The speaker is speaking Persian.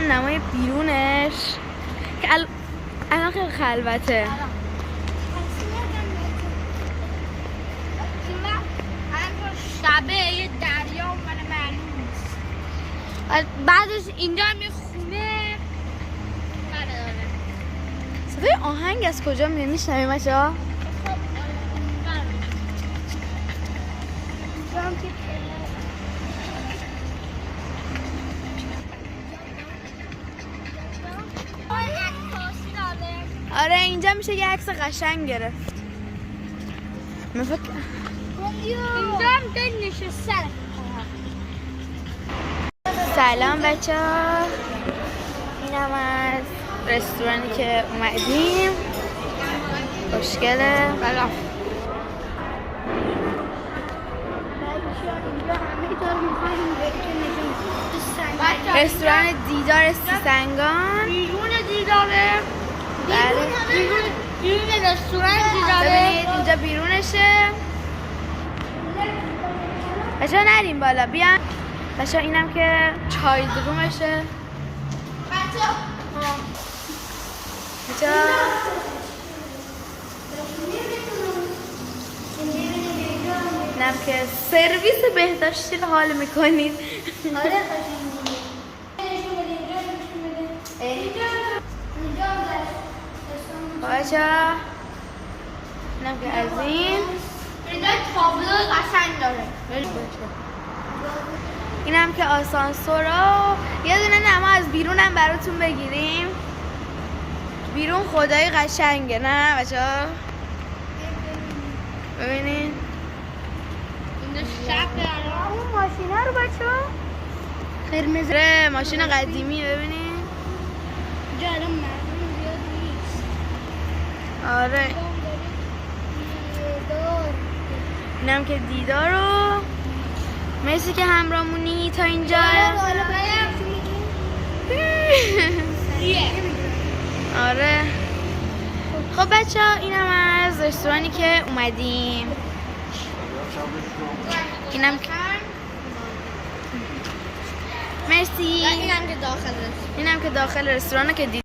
نمای بیرونش که الان خیلی خلوته. شبه یه دریا من معلوم نیست. بعدش اینجا هم یه خونه داره. صدای آهنگ از کجا میاد میشنویم بچه‌ها؟ آره اینجا میشه یه عکس قشنگ گرفت. اینجا هم دل نشسته. سلام بچه ها، اینم از رستورانی که اومدیم. خوشگله. سلام. رستوران دیدار سیسنگان. بیرون دیداره. بله. بیرون رستوران دیداره. ببینید اینجا بیرونشه. بچه ها نریم بالا، بیان. بچه ها اینم که چای رومشه. بچه ها اینم که سرویس بهداشتی رو حال میکنید. آره بچه ها اینم که از این. اینجا تابلو قشنگ داره. اینم که آسانسورا. یه دونه نما از بیرونم براتون بگیریم. بیرون خدای قشنگه نه بچه ها؟ ببینین اینجا شب داره. اون ماشینه رو بچه ها قرمز ماشین قدیمی ببینین. اینجا الان مردم زیاد نیست. آره اینم که دیدار رو. مرسی که همراهمونی تا اینجا. آره خب بچه ها اینم از رستورانی که اومدیم. اینم که مرسی. اینم که داخل اینم که داخل رستورانه که